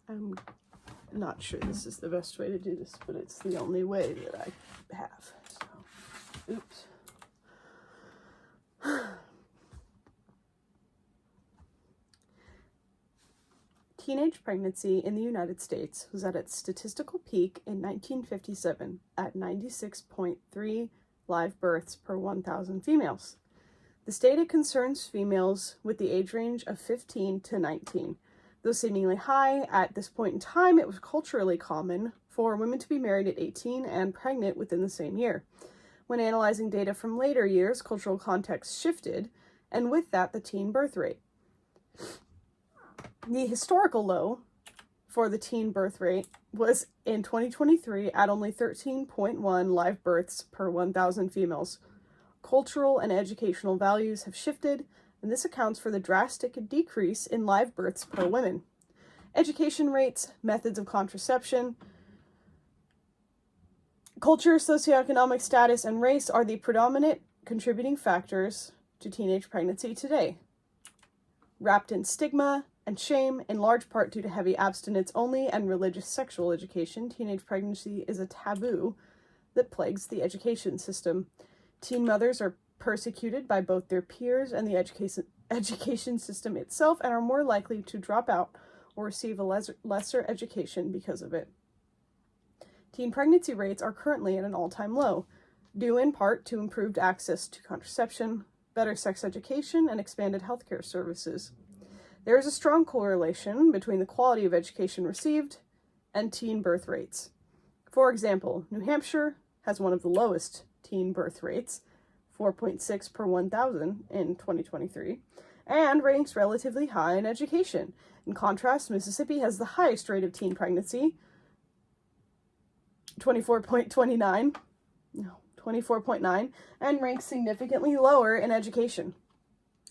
I'm not sure this is the best way to do this, but it's the only way that I have. So, oops. Teenage pregnancy in the United States was at its statistical peak in 1957 at 96.3 live births per 1,000 females. This data concerns females with the age range of 15 to 19. Though seemingly high, at this point in time, it was culturally common for women to be married at 18 and pregnant within the same year. When analyzing data from later years, cultural context shifted, and with that, the teen birth rate. The historical low for the teen birth rate was in 2023 at only 13.1 live births per 1,000 females. Cultural and educational values have shifted, and this accounts for the drastic decrease in live births per women. Education rates, methods of contraception, culture, socioeconomic status, and race are the predominant contributing factors to teenage pregnancy today. Wrapped in stigma and shame, in large part due to heavy abstinence only and religious sexual education, teenage pregnancy is a taboo that plagues the education system. Teen mothers are persecuted by both their peers and the education system itself and are more likely to drop out or receive a lesser education because of it. Teen pregnancy rates are currently at an all-time low, due in part to improved access to contraception, better sex education, and expanded healthcare services. There is a strong correlation between the quality of education received and teen birth rates. For example, New Hampshire has one of the lowest teen birth rates, 4.6 per 1,000 in 2023, and ranks relatively high in education. In contrast, Mississippi has the highest rate of teen pregnancy, 24.9, and ranks significantly lower in education.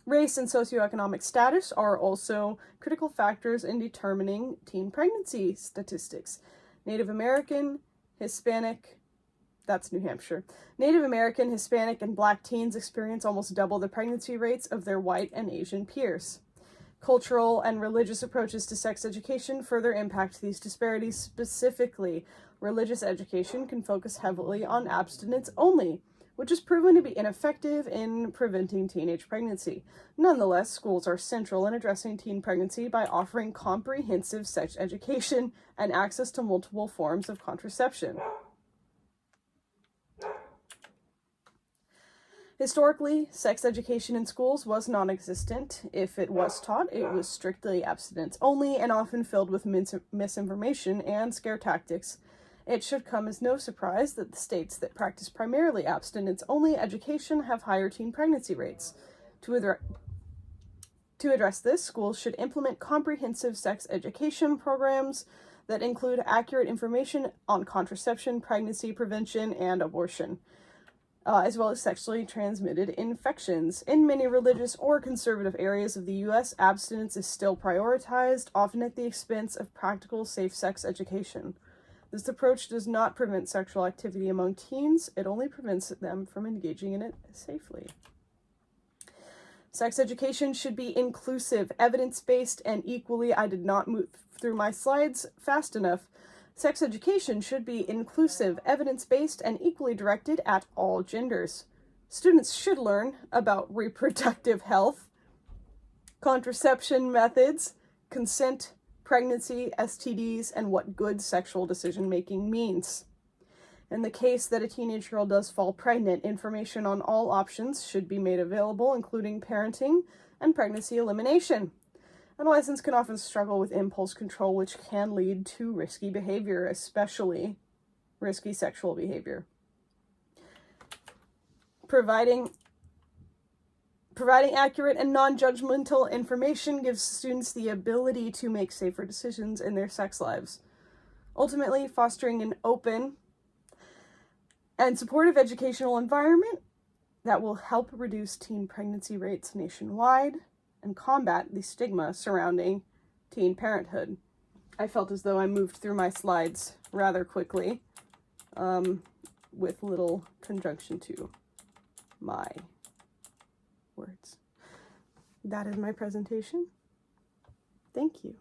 Race and socioeconomic status are also critical factors in determining teen pregnancy statistics. Native American, Hispanic, that's New Hampshire. Native American, Hispanic, and Black teens experience almost double the pregnancy rates of their white and Asian peers. Cultural and religious approaches to sex education further impact these disparities. Specifically, religious education can focus heavily on abstinence only, which is proven to be ineffective in preventing teenage pregnancy. Nonetheless, schools are central in addressing teen pregnancy by offering comprehensive sex education and access to multiple forms of contraception. Historically, sex education in schools was non-existent. If it was taught, it was strictly abstinence only and often filled with misinformation and scare tactics. It should come as no surprise that the states that practice primarily abstinence-only education have higher teen pregnancy rates. To address this, schools should implement comprehensive sex education programs that include accurate information on contraception, pregnancy prevention, and abortion, as well as sexually transmitted infections. In many religious or conservative areas of the U.S., abstinence is still prioritized, often at the expense of practical safe sex education. This approach does not prevent sexual activity among teens, it only prevents them from engaging in it safely. Sex education should be inclusive, evidence-based, and equally, I did not move through my slides fast enough. Sex education should be inclusive, evidence-based, and equally directed at all genders. Students should learn about reproductive health, contraception methods, consent, pregnancy, STDs, and what good sexual decision-making means. In the case that a teenage girl does fall pregnant, information on all options should be made available, including parenting and pregnancy elimination. Adolescents can often struggle with impulse control, which can lead to risky behavior, especially risky sexual behavior. Providing accurate and non-judgmental information gives students the ability to make safer decisions in their sex lives. Ultimately, fostering an open and supportive educational environment that will help reduce teen pregnancy rates nationwide and combat the stigma surrounding teen parenthood. I felt as though I moved through my slides rather quickly, with little conjunction to my words. That is my presentation. Thank you.